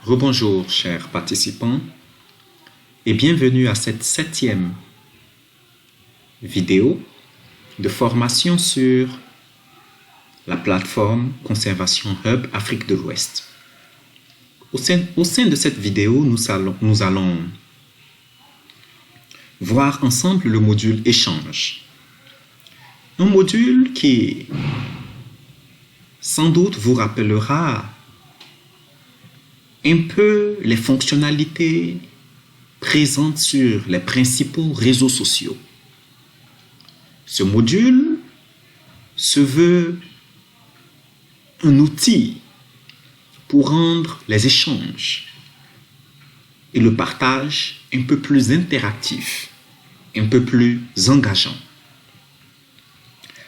Rebonjour chers participants et bienvenue à cette 7e vidéo de formation sur la plateforme Conservation Hub Afrique de l'Ouest. Au sein de cette vidéo, nous allons voir ensemble le module Échange. Un module qui sans doute vous rappellera un peu les fonctionnalités présentes sur les principaux réseaux sociaux. Ce module se veut un outil pour rendre les échanges et le partage un peu plus interactifs, un peu plus engageants.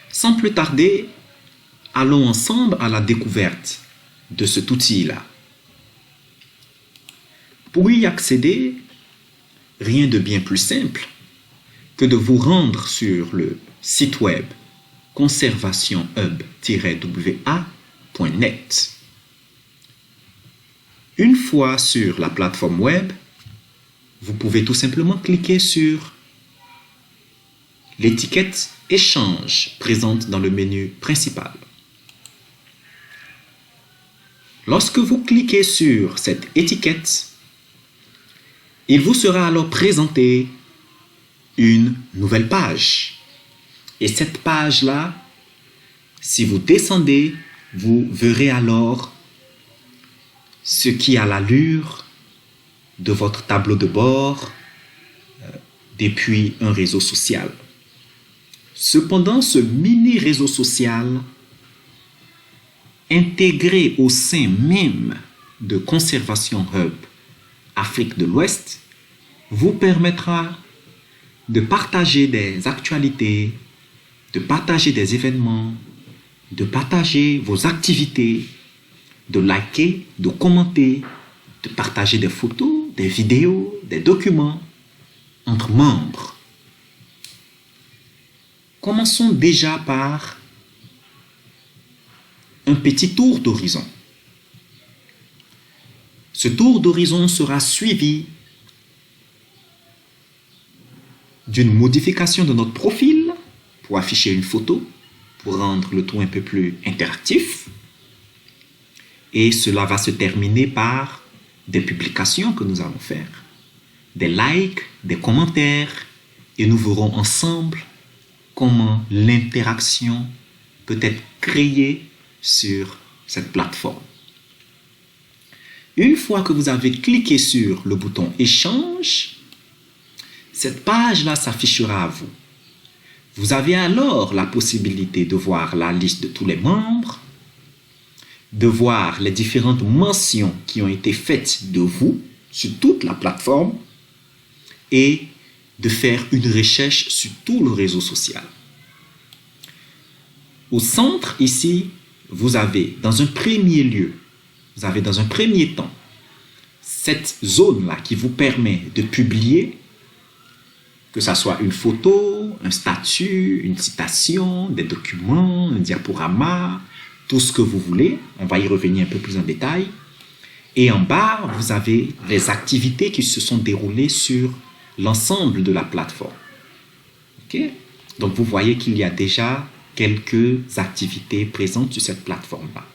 Sans plus tarder, allons ensemble à la découverte de cet outil-là. Pour y accéder, rien de bien plus simple que de vous rendre sur le site web conservationhub-wa.net. Une fois sur la plateforme web, vous pouvez tout simplement cliquer sur l'étiquette Échange présente dans le menu principal. Lorsque vous cliquez sur cette étiquette, il vous sera alors présenté une nouvelle page. Et cette page-là, si vous descendez, vous verrez alors ce qui a l'allure de votre tableau de bord depuis un réseau social. Cependant, ce mini réseau social, intégré au sein même de Conservation Hub Afrique de l'Ouest, vous permettra de partager des actualités, de partager des événements, de partager vos activités, de liker, de commenter, de partager des photos, des vidéos, des documents entre membres. Commençons déjà par un petit tour d'horizon. Ce tour d'horizon sera suivi d'une modification de notre profil pour afficher une photo, pour rendre le tout un peu plus interactif. Et cela va se terminer par des publications que nous allons faire, des likes, des commentaires, et nous verrons ensemble comment l'interaction peut être créée sur cette plateforme. Une fois que vous avez cliqué sur le bouton Échange, cette page-là s'affichera à vous. Vous avez alors la possibilité de voir la liste de tous les membres, de voir les différentes mentions qui ont été faites de vous sur toute la plateforme et de faire une recherche sur tout le réseau social. Au centre, ici, vous avez dans un premier lieu, dans un premier temps, cette zone-là qui vous permet de publier, que ce soit une photo, un statut, une citation, des documents, un diaporama, tout ce que vous voulez. On va y revenir un peu plus en détail. Et en bas, vous avez les activités qui se sont déroulées sur l'ensemble de la plateforme. Okay? Donc, vous voyez qu'il y a déjà quelques activités présentes sur cette plateforme-là.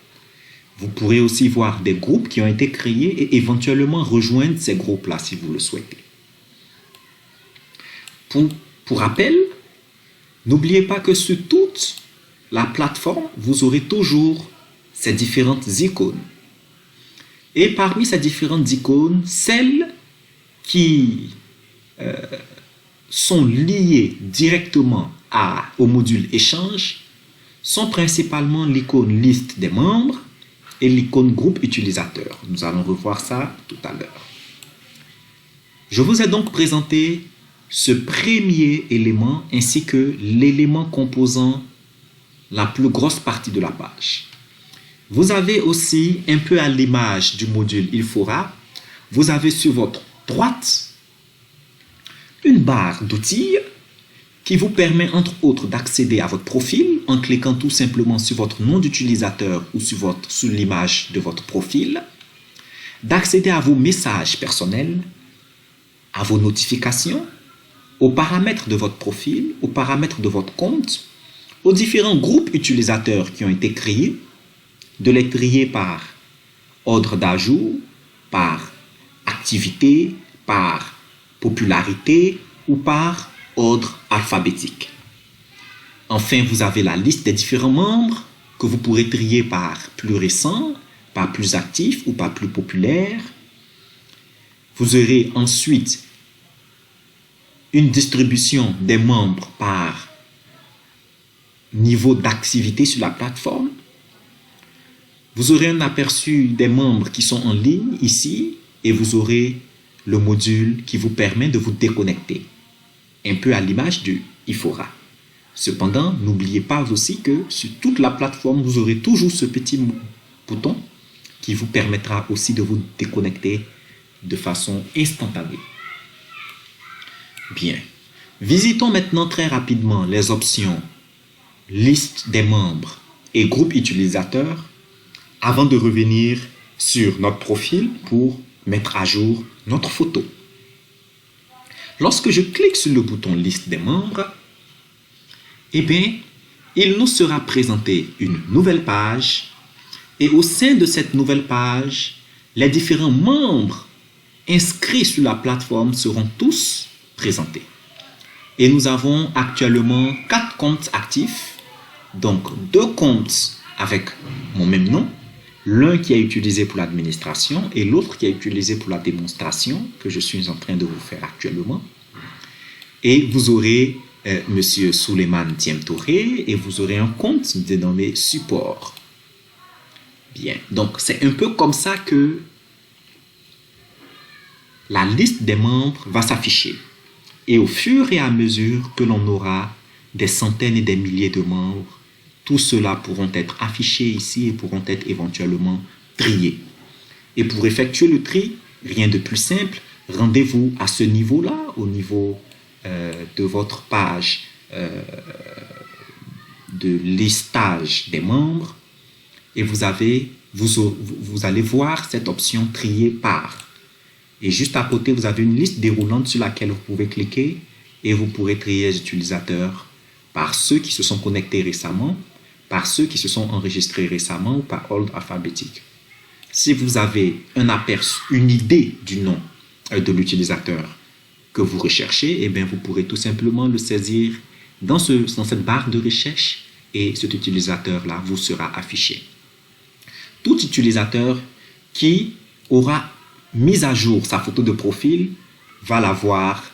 Vous pourrez aussi voir des groupes qui ont été créés et éventuellement rejoindre ces groupes-là si vous le souhaitez. Pour rappel, n'oubliez pas que sur toute la plateforme, vous aurez toujours ces différentes icônes. Et parmi ces différentes icônes, celles qui sont liées directement au module Échange sont principalement l'icône Liste des membres et l'icône Groupe utilisateur. Nous allons revoir ça tout à l'heure. Je vous ai donc présenté ce premier élément ainsi que l'élément composant la plus grosse partie de la page. Vous avez aussi, un peu à l'image du module Ilfora, vous avez sur votre droite une barre d'outils qui vous permet entre autres d'accéder à votre profil en cliquant tout simplement sur votre nom d'utilisateur ou sur l'image de votre profil. d'accéder à vos messages personnels, à vos notifications, aux paramètres de votre profil, aux paramètres de votre compte, aux différents groupes utilisateurs qui ont été créés, de les trier par ordre d'ajout, par activité, par popularité ou par ordre alphabétique. Enfin, vous avez la liste des différents membres que vous pourrez trier par plus récent, par plus actif ou par plus populaire. Vous aurez ensuite une distribution des membres par niveau d'activité sur la plateforme. Vous aurez un aperçu des membres qui sont en ligne ici et vous aurez le module qui vous permet de vous déconnecter, un peu à l'image du Ifora. Cependant, n'oubliez pas aussi que sur toute la plateforme, vous aurez toujours ce petit bouton qui vous permettra aussi de vous déconnecter de façon instantanée. Bien. Visitons maintenant très rapidement les options liste des membres et groupe utilisateur avant de revenir sur notre profil pour mettre à jour notre photo. Lorsque je clique sur le bouton liste des membres, eh bien, il nous sera présenté une nouvelle page et au sein de cette nouvelle page, les différents membres inscrits sur la plateforme seront tous présentés. Et nous avons actuellement 4 comptes actifs, donc 2 comptes avec mon même nom, l'un qui est utilisé pour l'administration et l'autre qui est utilisé pour la démonstration que je suis en train de vous faire actuellement. Et vous aurez Monsieur Souleymane Touré et vous aurez un compte dénommé support. Bien, donc c'est un peu comme ça que la liste des membres va s'afficher. Et au fur et à mesure que l'on aura des centaines et des milliers de membres, tout cela pourront être affichés ici et pourront être éventuellement triés. Et pour effectuer le tri, rien de plus simple, rendez-vous à ce niveau-là, au niveau de votre page de listage des membres, et vous allez voir cette option trier par. Et juste à côté, vous avez une liste déroulante sur laquelle vous pouvez cliquer et vous pourrez trier les utilisateurs par ceux qui se sont connectés récemment, par ceux qui se sont enregistrés récemment ou par ordre alphabétique. Si vous avez un aperçu, une idée du nom de l'utilisateur que vous recherchez, eh bien, vous pourrez tout simplement le saisir dans cette barre de recherche et cet utilisateur-là vous sera affiché. Tout utilisateur qui aura mis à jour sa photo de profil va la voir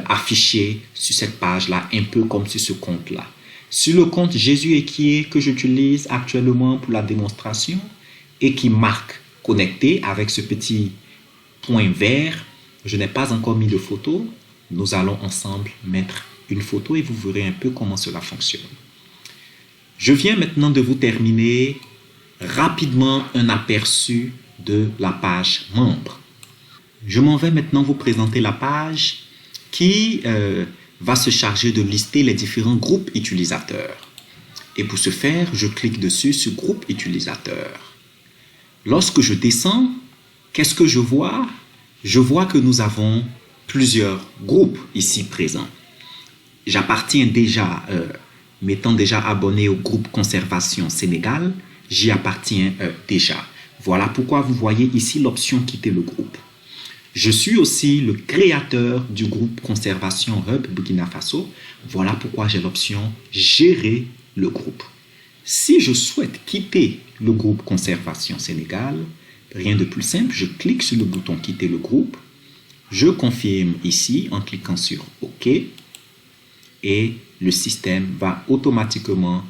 affichée sur cette page-là, un peu comme sur ce compte-là. Sur le compte Jésus Equier que j'utilise actuellement pour la démonstration et qui marque connecté avec ce petit point vert, je n'ai pas encore mis de photo. Nous allons ensemble mettre une photo et vous verrez un peu comment cela fonctionne. Je viens maintenant de vous terminer rapidement un aperçu de la page membre. Je m'en vais maintenant vous présenter la page qui va se charger de lister les différents groupes utilisateurs. Et pour ce faire, je clique dessus sur groupe utilisateur. Lorsque je descends, qu'est-ce que je vois? Je vois que nous avons plusieurs groupes ici présents. J'appartiens déjà, m'étant déjà abonné au groupe Conservation Sénégal, j'y appartiens déjà. Voilà pourquoi vous voyez ici l'option quitter le groupe. Je suis aussi le créateur du groupe Conservation Hub Burkina Faso. Voilà pourquoi j'ai l'option gérer le groupe. Si je souhaite quitter le groupe Conservation Sénégal, rien de plus simple, je clique sur le bouton quitter le groupe. Je confirme ici en cliquant sur OK et le système va automatiquement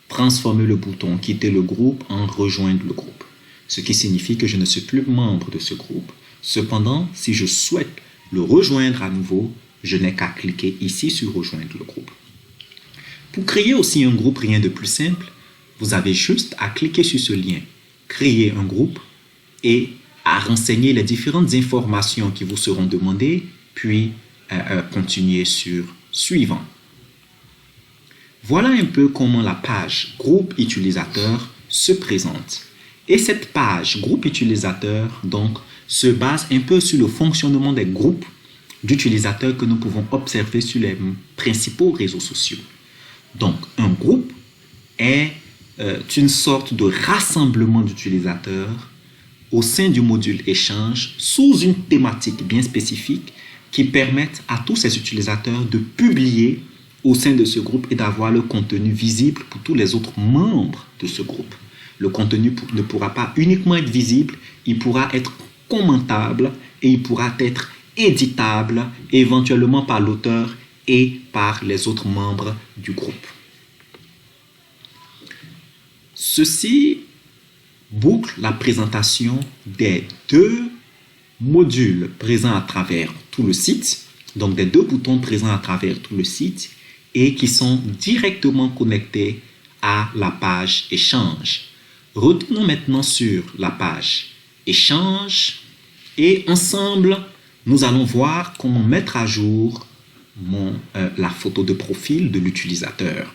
transformer le bouton quitter le groupe en rejoindre le groupe. Ce qui signifie que je ne suis plus membre de ce groupe. Cependant, si je souhaite le rejoindre à nouveau, je n'ai qu'à cliquer ici sur rejoindre le groupe. Pour créer aussi un groupe, rien de plus simple, vous avez juste à cliquer sur ce lien, créer un groupe et à renseigner les différentes informations qui vous seront demandées, puis continuer sur suivant. Voilà un peu comment la page groupe utilisateur se présente. Et cette page groupe utilisateur donc se base un peu sur le fonctionnement des groupes d'utilisateurs que nous pouvons observer sur les principaux réseaux sociaux. Donc un groupe est une sorte de rassemblement d'utilisateurs au sein du module échange sous une thématique bien spécifique qui permettent à tous ces utilisateurs de publier au sein de ce groupe et d'avoir le contenu visible pour tous les autres membres de ce groupe. Le contenu ne pourra pas uniquement être visible, il pourra être commentable et il pourra être éditable éventuellement par l'auteur et par les autres membres du groupe. Ceci boucle la présentation des deux modules présents à travers tout le site, donc des deux boutons présents à travers tout le site et qui sont directement connectés à la page échange. Retournons maintenant sur la page échange et ensemble, nous allons voir comment mettre à jour la photo de profil de l'utilisateur.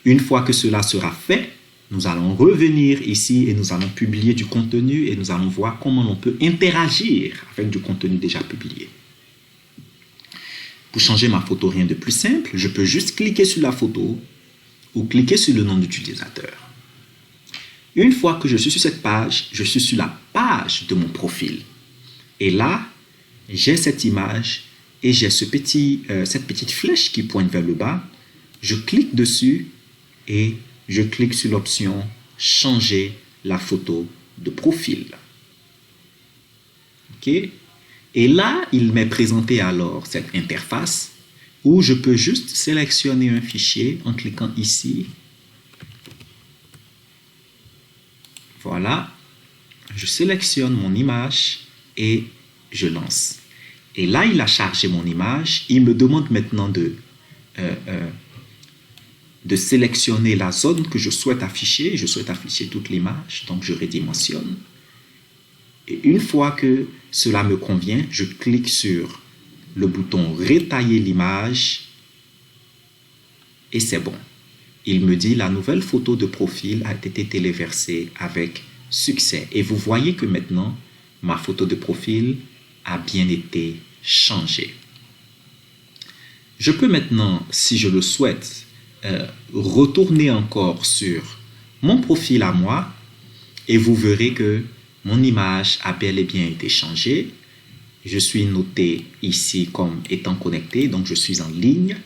Une fois que cela sera fait, nous allons revenir ici et nous allons publier du contenu et nous allons voir comment on peut interagir avec du contenu déjà publié. Pour changer ma photo, rien de plus simple, je peux juste cliquer sur la photo ou cliquer sur le nom d'utilisateur. Une fois que je suis sur cette page, je suis sur la page de mon profil. Et là, j'ai cette image et j'ai cette petite flèche qui pointe vers le bas. Je clique dessus et je clique sur l'option « Changer la photo de profil ». OK? Et là, il m'est présenté alors cette interface où je peux juste sélectionner un fichier en cliquant ici. Voilà. Je sélectionne mon image et je lance. Et là, il a chargé mon image. Il me demande maintenant de sélectionner la zone que je souhaite afficher. Je souhaite afficher toute l'image, donc je redimensionne. Et une fois que cela me convient, je clique sur le bouton « Rétailler l'image » et c'est bon. Il me dit « La nouvelle photo de profil a été téléversée avec succès ». Et vous voyez que maintenant, ma photo de profil a bien été changée. Je peux maintenant, si je le souhaite, retourner encore sur mon profil à moi et vous verrez que mon image a bel et bien été changée. Je suis noté ici comme étant connecté, donc je suis en ligne.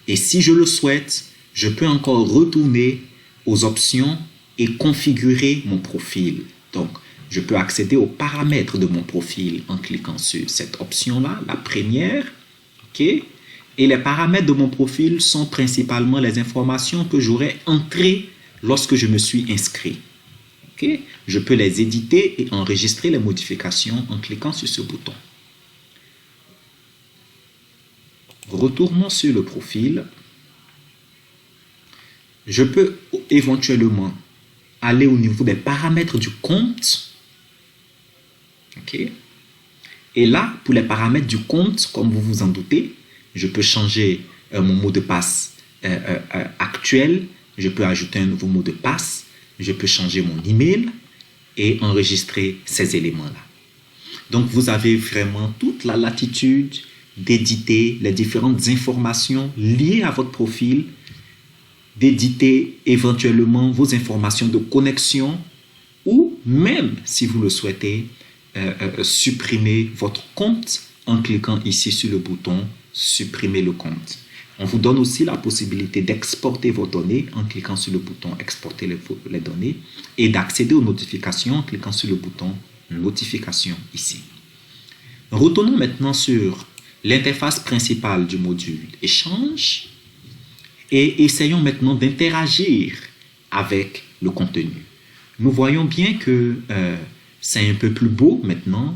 Et si je le souhaite, je peux encore retourner aux options et configurer mon profil. Donc, je peux accéder aux paramètres de mon profil en cliquant sur cette option-là, la première. OK? Et les paramètres de mon profil sont principalement les informations que j'aurais entrées lorsque je me suis inscrit. Okay? Je peux les éditer et enregistrer les modifications en cliquant sur ce bouton. Retournons sur le profil. Je peux éventuellement aller au niveau des paramètres du compte. Okay? Et là, pour les paramètres du compte, comme vous vous en doutez, je peux changer mon mot de passe actuel. Je peux ajouter un nouveau mot de passe. Je peux changer mon email et enregistrer ces éléments-là. Donc, vous avez vraiment toute la latitude d'éditer les différentes informations liées à votre profil, d'éditer éventuellement vos informations de connexion ou même, si vous le souhaitez, supprimer votre compte en cliquant ici sur le bouton « Supprimer le compte ». On vous donne aussi la possibilité d'exporter vos données en cliquant sur le bouton « Exporter les données » et d'accéder aux notifications en cliquant sur le bouton « Notification » ici. Retournons maintenant sur l'interface principale du module « Échange » et essayons maintenant d'interagir avec le contenu. Nous voyons bien que c'est un peu plus beau maintenant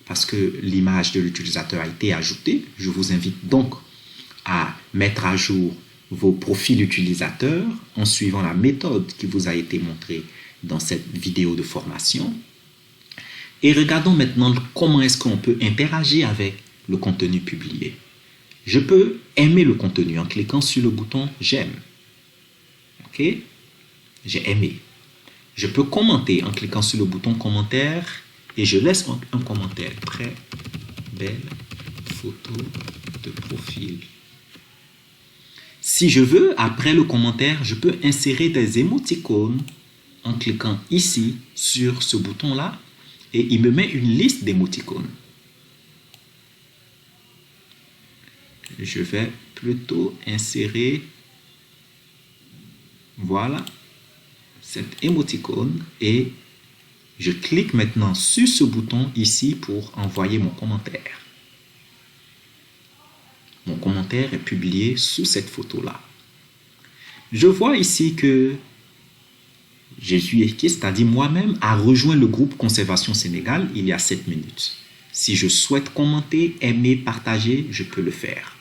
parce que l'image de l'utilisateur a été ajoutée. Je vous invite donc à mettre à jour vos profils utilisateurs en suivant la méthode qui vous a été montrée dans cette vidéo de formation. Et regardons maintenant comment est-ce qu'on peut interagir avec le contenu publié. Je peux aimer le contenu en cliquant sur le bouton « J'aime ». OK? J'ai aimé. Je peux commenter en cliquant sur le bouton commentaire et je laisse un commentaire. Très belle photo de profil. Si je veux, après le commentaire, je peux insérer des émoticônes en cliquant ici sur ce bouton-là et il me met une liste d'émoticônes. Je vais plutôt insérer, voilà, cette émoticône et je clique maintenant sur ce bouton ici pour envoyer mon commentaire. Mon commentaire est publié sous cette photo-là. Je vois ici que Jésus, c'est-à-dire moi-même, a rejoint le groupe Conservation Sénégal il y a 7 minutes. Si je souhaite commenter, aimer, partager, je peux le faire.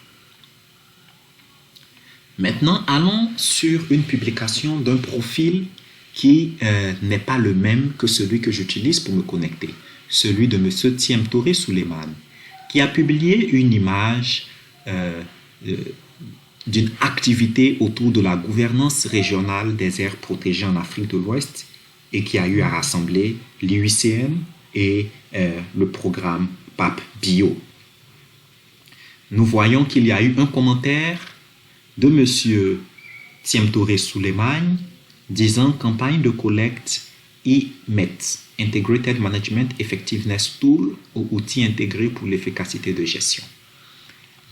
Maintenant, allons sur une publication d'un profil qui n'est pas le même que celui que j'utilise pour me connecter. Celui de M. Thiem Touré Souleymane, qui a publié une image d'une activité autour de la gouvernance régionale des aires protégées en Afrique de l'Ouest et qui a eu à rassembler l'IUCN et le programme PAP Bio. Nous voyons qu'il y a eu un commentaire de M. Thiem Touré Souleymane disant campagne de collecte IMET, Integrated Management Effectiveness Tool, ou outil intégré pour l'efficacité de gestion.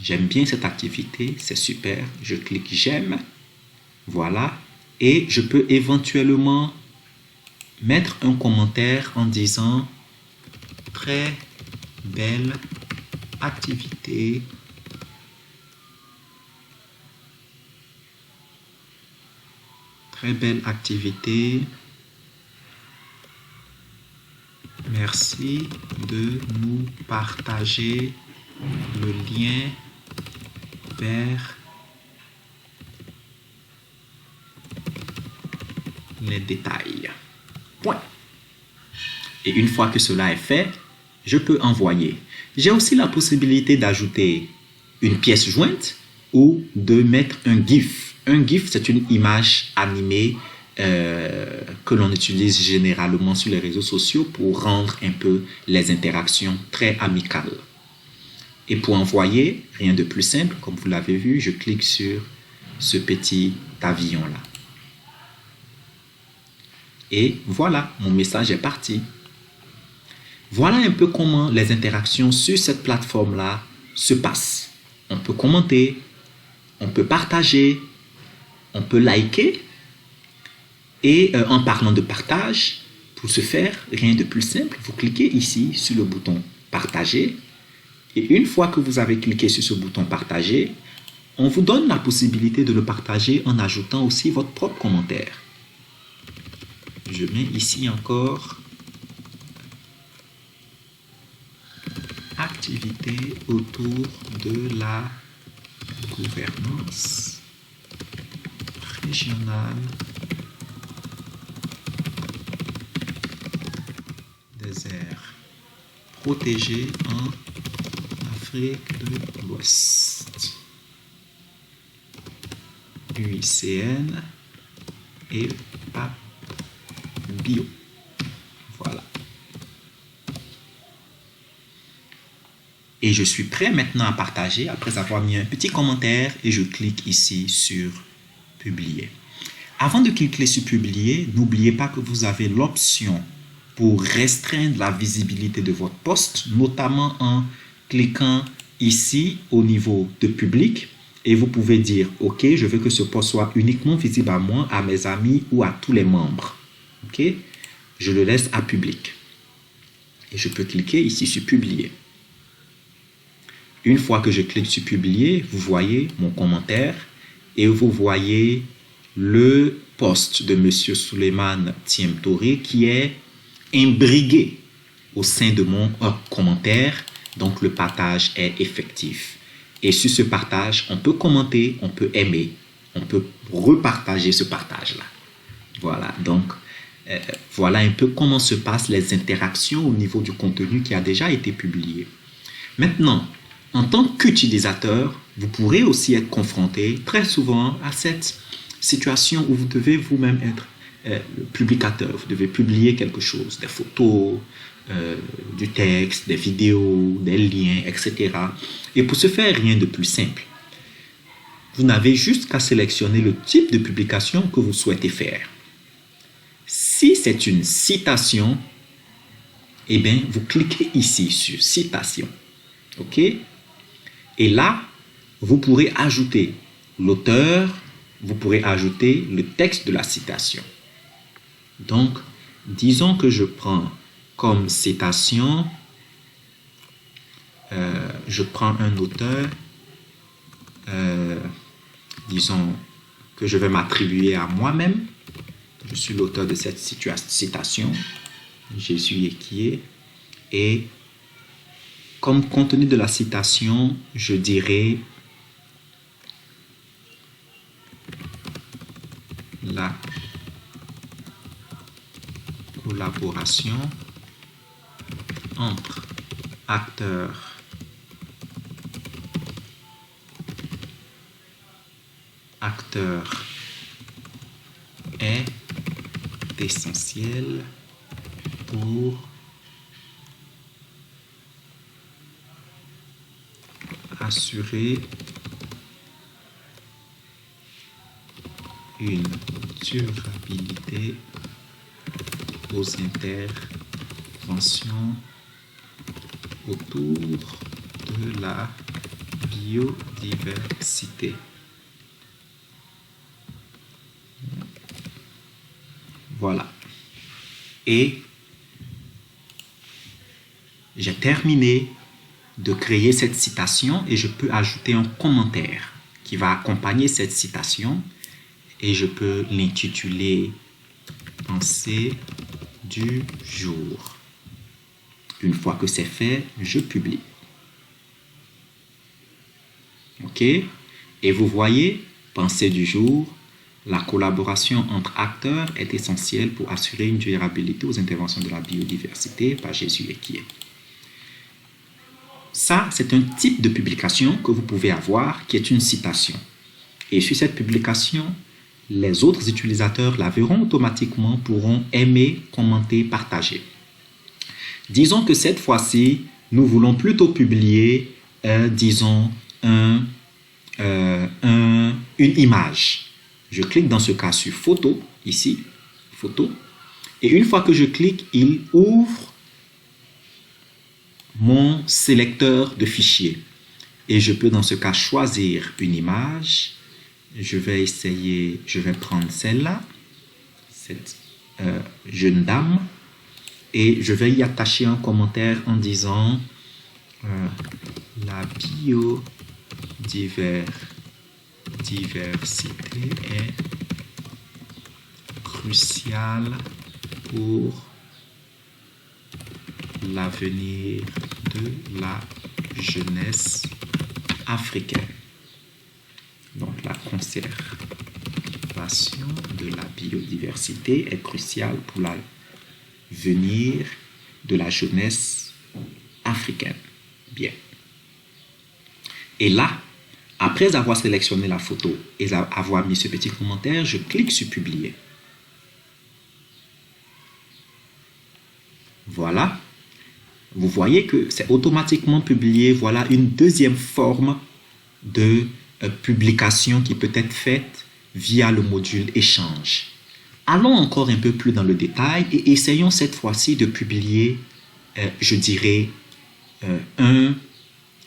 J'aime bien cette activité, c'est super. Je clique j'aime, voilà, et je peux éventuellement mettre un commentaire en disant très belle activité. Très belle activité. Merci de nous partager le lien vers les détails. Point. Et une fois que cela est fait, je peux envoyer. J'ai aussi la possibilité d'ajouter une pièce jointe ou de mettre un GIF. Un GIF, c'est une image animée que l'on utilise généralement sur les réseaux sociaux pour rendre un peu les interactions très amicales. Et pour envoyer, rien de plus simple, comme vous l'avez vu, je clique sur ce petit pavillon-là. Et voilà, mon message est parti. Voilà un peu comment les interactions sur cette plateforme-là se passent. On peut commenter, on peut partager, on peut liker. Et en parlant de partage, pour ce faire, rien de plus simple, vous cliquez ici sur le bouton partager. Et une fois que vous avez cliqué sur ce bouton partager, on vous donne la possibilité de le partager en ajoutant aussi votre propre commentaire. Je mets ici encore activité autour de la gouvernance régionale des aires protégées en Afrique de l'Ouest. UICN et PAP Bio. Voilà. Et je suis prêt maintenant à partager après avoir mis un petit commentaire et je clique ici sur publier. Avant de cliquer sur publier, n'oubliez pas que vous avez l'option pour restreindre la visibilité de votre post, notamment en cliquant ici au niveau de public et vous pouvez dire OK, je veux que ce post soit uniquement visible à moi, à mes amis ou à tous les membres. OK, je le laisse à public et je peux cliquer ici sur publier. Une fois que je clique sur publier, vous voyez mon commentaire et vous voyez le post de M. Souleymane Thiem Touré qui est imbrigué au sein de mon commentaire. Donc, le partage est effectif. Et sur ce partage, on peut commenter, on peut aimer, on peut repartager ce partage-là. Voilà, donc, voilà un peu comment se passent les interactions au niveau du contenu qui a déjà été publié. Maintenant, en tant qu'utilisateur, vous pourrez aussi être confronté très souvent à cette situation où vous devez vous-même être le publicateur, vous devez publier quelque chose, des photos, du texte, des vidéos, des liens, etc. Et pour ce faire, rien de plus simple. Vous n'avez juste qu'à sélectionner le type de publication que vous souhaitez faire. Si c'est une citation, eh bien, vous cliquez ici sur citation. OK? Et là, vous pourrez ajouter l'auteur, vous pourrez ajouter le texte de la citation. Donc, disons que je prends comme citation, je prends un auteur, disons que je vais m'attribuer à moi-même. Je suis l'auteur de cette citation, Jésus Equier, et comme contenu de la citation, je dirais la collaboration entre acteurs est essentielle pour assurer une durabilité aux interventions autour de la biodiversité. Voilà. Et j'ai terminé de créer cette citation et je peux ajouter un commentaire qui va accompagner cette citation et je peux l'intituler « Pensée du jour ». Une fois que c'est fait, je publie. OK? Et vous voyez, pensée du jour, la collaboration entre acteurs est essentielle pour assurer une durabilité aux interventions de la biodiversité par Jésus Equier. Ça, c'est un type de publication que vous pouvez avoir qui est une citation. Et sur cette publication, les autres utilisateurs la verront automatiquement, pourront aimer, commenter, partager. Disons que cette fois-ci, nous voulons plutôt publier, disons, une image. Je clique dans ce cas sur photo, ici, photo. Et une fois que je clique, il ouvre mon sélecteur de fichiers. Et je peux dans ce cas choisir une image. Je vais prendre celle-là, cette jeune dame. Et je vais y attacher un commentaire en disant la biodiversité est cruciale pour l'avenir de la jeunesse africaine. Donc la conservation de la biodiversité est cruciale pour l'avenir de la jeunesse africaine. Bien. Et là, après avoir sélectionné la photo et avoir mis ce petit commentaire, je clique sur publier. Voilà. Vous voyez que c'est automatiquement publié. Voilà une deuxième forme de publication qui peut être faite via le module échange. Allons encore un peu plus dans le détail et essayons cette fois-ci de publier, je dirais, un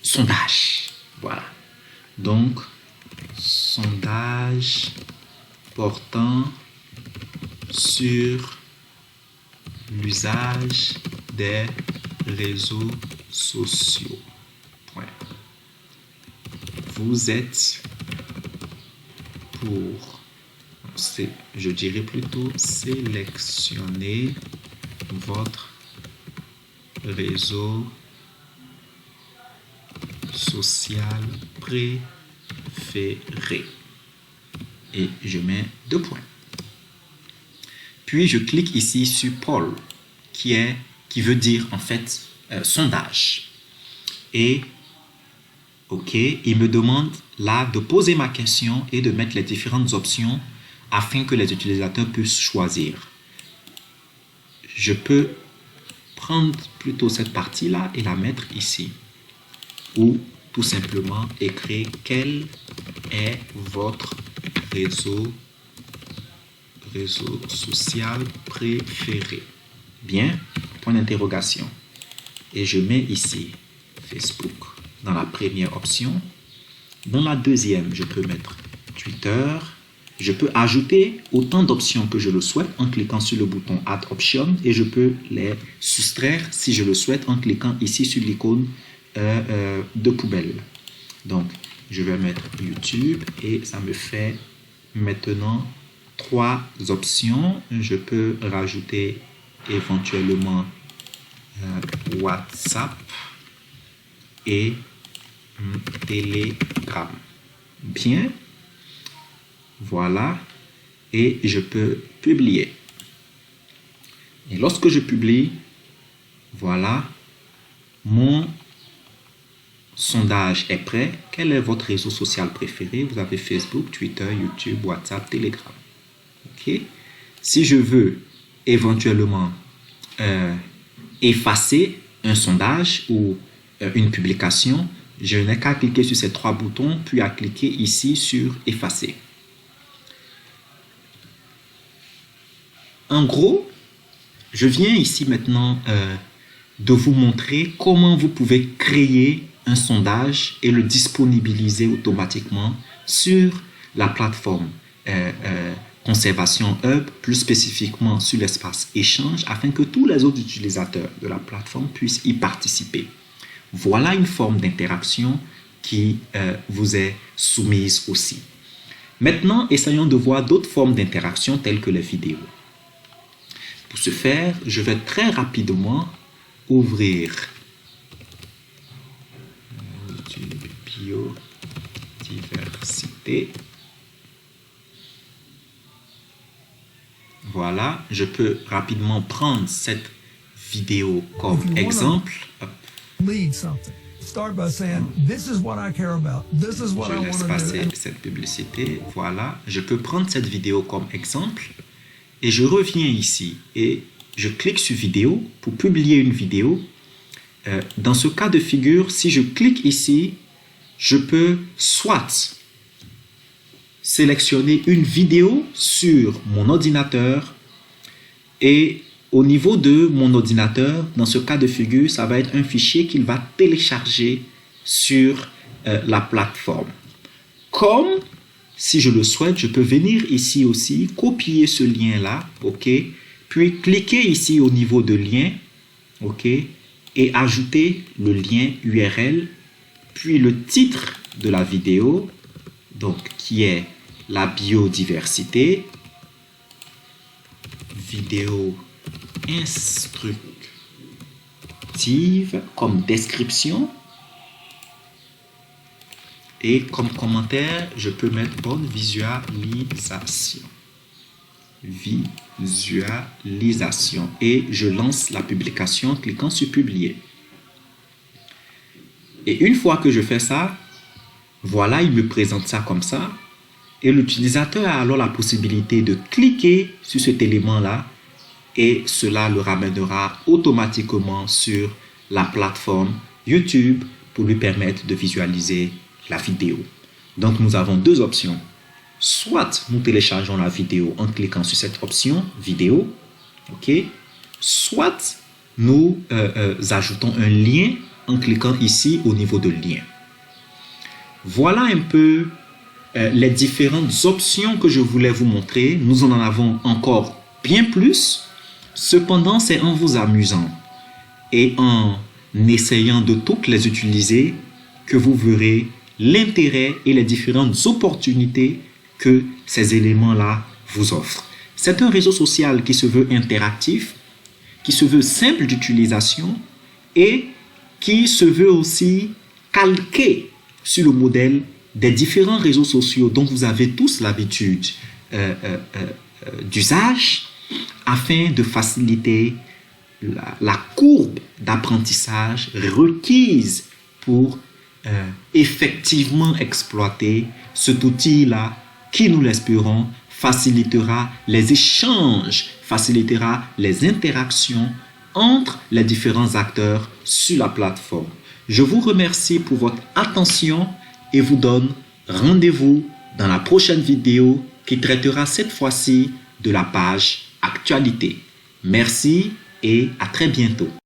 sondage. Voilà. Donc, sondage portant sur l'usage des réseaux sociaux. Point. Vous êtes pour, je dirais plutôt, sélectionner votre réseau social préféré. Et je mets 2 points. Puis je clique ici sur poll, qui veut dire en fait sondage. Et OK, il me demande là de poser ma question et de mettre les différentes options afin que les utilisateurs puissent choisir. Je peux prendre plutôt cette partie-là et la mettre ici. Ou tout simplement écrire quel est votre réseau social préféré. Bien, point d'interrogation. Et je mets ici Facebook dans la première option. Dans la deuxième, je peux mettre Twitter. Je peux ajouter autant d'options que je le souhaite en cliquant sur le bouton Add Option et je peux les soustraire si je le souhaite en cliquant ici sur l'icône de poubelle. Donc, je vais mettre YouTube et ça me fait maintenant 3 options. Je peux rajouter éventuellement WhatsApp et Telegram. Bien. Voilà. Et je peux publier. Et lorsque je publie, voilà, mon sondage est prêt. Quel est votre réseau social préféré? Vous avez Facebook, Twitter, YouTube, WhatsApp, Telegram. OK? Si je veux éventuellement effacer un sondage ou une publication, je n'ai qu'à cliquer sur ces 3 boutons, puis à cliquer ici sur effacer. En gros, je viens ici maintenant de vous montrer comment vous pouvez créer un sondage et le disponibiliser automatiquement sur la plateforme Conservation Hub, plus spécifiquement sur l'espace échange, afin que tous les autres utilisateurs de la plateforme puissent y participer. Voilà une forme d'interaction qui vous est soumise aussi. Maintenant, essayons de voir d'autres formes d'interaction telles que les vidéos. Pour ce faire, je vais très rapidement ouvrir biodiversité. Voilà, je peux rapidement prendre cette vidéo comme exemple. Je laisse passer cette publicité. Voilà, je peux prendre cette vidéo comme exemple et je reviens ici et je clique sur vidéo pour publier une vidéo. Dans ce cas de figure, si je clique ici, je peux soit sélectionner une vidéo sur mon ordinateur et au niveau de mon ordinateur, dans ce cas de figure, ça va être un fichier qu'il va télécharger sur la plateforme. Comme, si je le souhaite, je peux venir ici aussi, copier ce lien-là, ok, puis cliquer ici au niveau de lien, ok, et ajouter le lien URL, puis le titre de la vidéo, donc qui est la biodiversité, vidéo instructive comme description et comme commentaire, je peux mettre bonne visualisation. Visualisation et je lance la publication en cliquant sur publier. Et une fois que je fais ça, voilà, il me présente ça comme ça. Et l'utilisateur a alors la possibilité de cliquer sur cet élément-là et cela le ramènera automatiquement sur la plateforme YouTube pour lui permettre de visualiser la vidéo. Donc, nous avons 2 options. Soit nous téléchargeons la vidéo en cliquant sur cette option vidéo, ok, soit nous ajoutons un lien en cliquant ici au niveau de lien. Voilà un peu les différentes options que je voulais vous montrer. Nous en avons encore bien plus. Cependant, c'est en vous amusant et en essayant de toutes les utiliser que vous verrez l'intérêt et les différentes opportunités que ces éléments-là vous offrent. C'est un réseau social qui se veut interactif, qui se veut simple d'utilisation et qui se veut aussi calqué sur le modèle des différents réseaux sociaux dont vous avez tous l'habitude d'usage afin de faciliter la courbe d'apprentissage requise pour effectivement exploiter cet outil-là qui, nous l'espérons, facilitera les échanges, facilitera les interactions entre les différents acteurs sur la plateforme. Je vous remercie pour votre attention et vous donne rendez-vous dans la prochaine vidéo qui traitera cette fois-ci de la page Actualité. Merci et à très bientôt.